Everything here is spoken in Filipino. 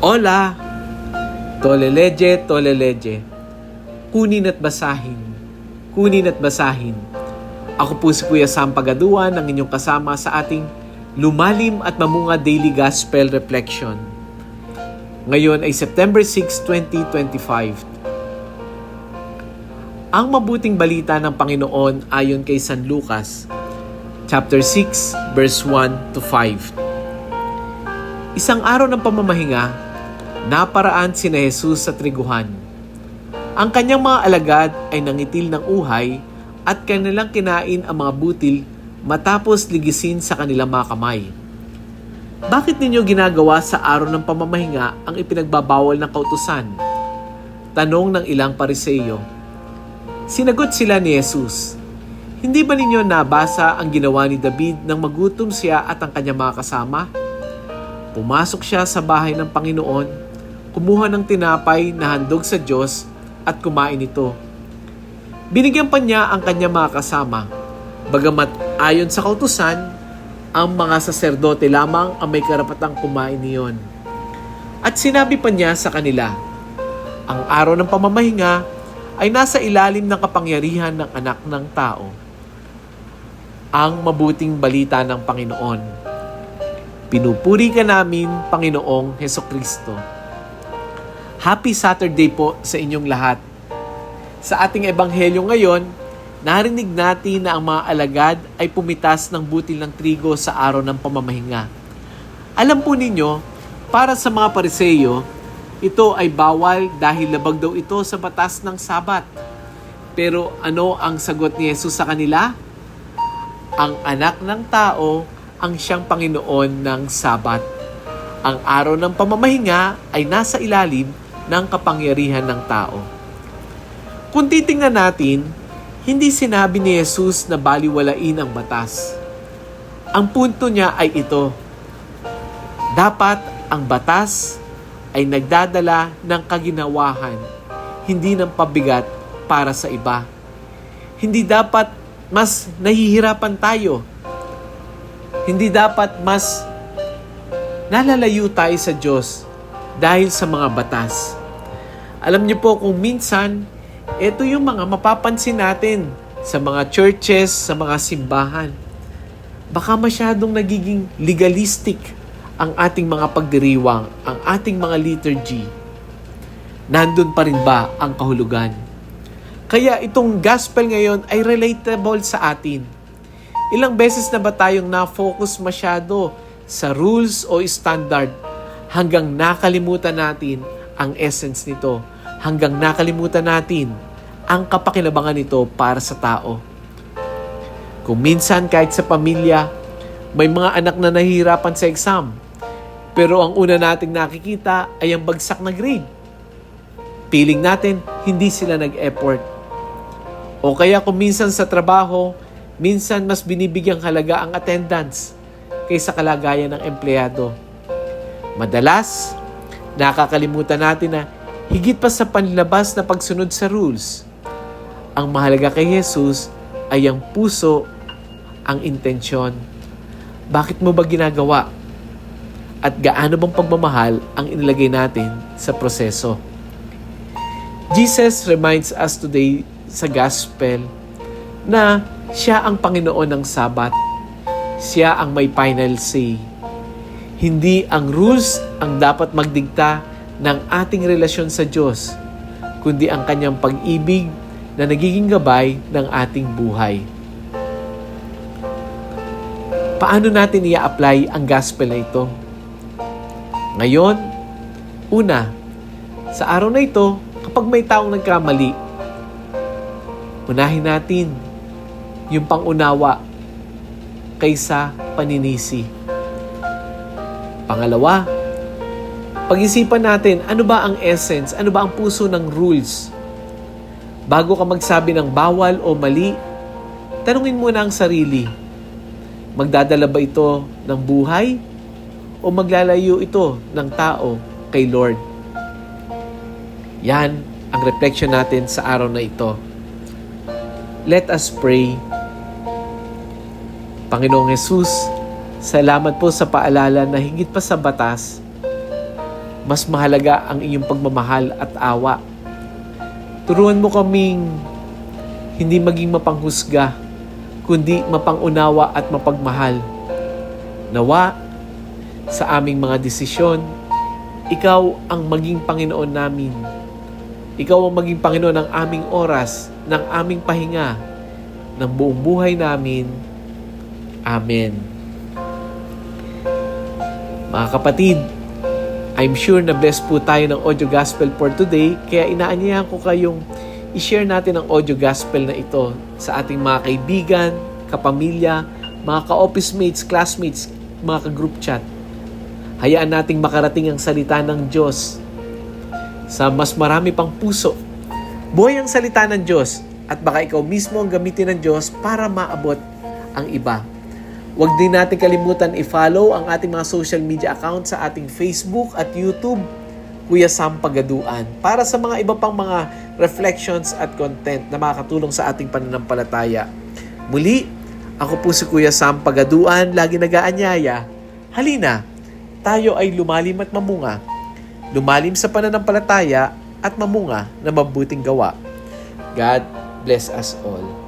Hola! Toleleje, toleleje. Kunin at basahin. Kunin at basahin. Ako po si Kuya Sam Pagaduan, ang inyong kasama sa ating lumalim at mamunga Daily Gospel Reflection. Ngayon ay September 6, 2025. Ang mabuting balita ng Panginoon ayon kay San Lucas, chapter 6, verse 1 to 5. Isang araw ng pamamahinga, naparaan sina Jesus sa triguhan. Ang kanyang mga alagad ay nangitil ng uhay at kanilang kinain ang mga butil matapos ligisin sa kanilang mga kamay. Bakit ninyo ginagawa sa araw ng pamamahinga ang ipinagbabawal ng kautusan? Tanong ng ilang Pariseyo. Sinagot sila ni Jesus, hindi ba ninyo nabasa ang ginawa ni David nang magutom siya at ang kanyang mga kasama? Pumasok siya sa bahay ng Panginoon, kumuha ng tinapay na handog sa Diyos at kumain ito. Binigyan pa niya ang kanyang mga kasama, bagamat ayon sa kautusan, ang mga saserdote lamang ang may karapatang kumain niyon. At sinabi pa niya sa kanila, ang araw ng pamamahinga ay nasa ilalim ng kapangyarihan ng anak ng tao. Ang mabuting balita ng Panginoon. Pinupuri ka namin, Panginoong Hesukristo. Happy Saturday po sa inyong lahat. Sa ating ebanghelyo ngayon, narinig natin na ang mga alagad ay pumitas ng butil ng trigo sa araw ng pamamahinga. Alam po ninyo, para sa mga Pariseyo, ito ay bawal dahil labag daw ito sa batas ng Sabat. Pero ano ang sagot ni Jesus sa kanila? Ang anak ng tao ang siyang Panginoon ng Sabat. Ang araw ng pamamahinga ay nasa ilalim ng kapangyarihan ng tao. Kung titingnan natin, hindi sinabi ni Jesus na baliwalain ang batas. Ang punto niya ay ito. Dapat ang batas ay nagdadala ng kaginawahan, hindi ng pabigat para sa iba. Hindi dapat mas nahihirapan tayo. Hindi dapat mas nalalayo tayo sa Diyos dahil sa mga batas. Alam niyo po kung minsan, ito yung mga mapapansin natin sa mga churches, sa mga simbahan. Baka masyadong nagiging legalistic ang ating mga pagdiriwang, ang ating mga liturgy. Nandun pa rin ba ang kahulugan? Kaya itong gospel ngayon ay relatable sa atin. Ilang beses na ba tayong na-focus masyado sa rules o standard hanggang nakalimutan natin ang essence nito, hanggang nakalimutan natin ang kapakinabangan nito para sa tao. Kung minsan kahit sa pamilya, may mga anak na nahihirapan sa exam, pero ang una nating nakikita ay ang bagsak na grade. Feeling natin, hindi sila nag-effort. O kaya kung minsan sa trabaho, minsan mas binibigyang halaga ang attendance kaysa kalagayan ng empleyado. Madalas, nakakalimutan natin na higit pa sa panlabas na pagsunod sa rules, ang mahalaga kay Jesus ay ang puso, ang intensyon. Bakit mo ba ginagawa? At gaano bang pagmamahal ang inilagay natin sa proseso? Jesus reminds us today sa gospel na siya ang Panginoon ng Sabat. Siya ang may final say. Hindi ang rules ang dapat magdikta ng ating relasyon sa Diyos, kundi ang kanyang pag-ibig na nagiging gabay ng ating buhay. Paano natin i-apply ang gospel na ito? Ngayon, una, sa araw na ito, kapag may taong nagkamali, unahin natin yung pangunawa kaysa paninisi. Pangalawa, pag-isipan natin ano ba ang essence, ano ba ang puso ng rules. Bago ka magsabi ng bawal o mali, tanungin muna ang sarili. Magdadala ba ito ng buhay o maglalayo ito ng tao kay Lord? Yan ang reflection natin sa araw na ito. Let us pray. Panginoong Jesus, salamat po sa paalala na higit pa sa batas, mas mahalaga ang iyong pagmamahal at awa. Turuan mo kaming hindi maging mapanghusga, kundi mapangunawa at mapagmahal. Nawa, sa aming mga desisyon, Ikaw ang maging Panginoon namin. Ikaw ang maging Panginoon ng aming oras, ng aming pahinga, ng buong buhay namin. Amen. Mga kapatid, I'm sure na blessed po tayo ng audio gospel for today, kaya inaanyayahan ko kayong i-share natin ang audio gospel na ito sa ating mga kaibigan, kapamilya, mga ka-office mates, classmates, mga ka-group chat. Hayaan nating makarating ang salita ng Diyos sa mas marami pang puso. Buhay ang salita ng Diyos at baka ikaw mismo ang gamitin ng Diyos para maabot ang iba. Huwag din natin kalimutan i-follow ang ating mga social media account sa ating Facebook at YouTube, Kuya Sam Pagaduan, para sa mga iba pang mga reflections at content na makakatulong sa ating pananampalataya. Muli, ako po si Kuya Sam Pagaduan, lagi nag-aanyaya. Halina, tayo ay lumalim at mamunga. Lumalim sa pananampalataya at mamunga na mabuting gawa. God bless us all.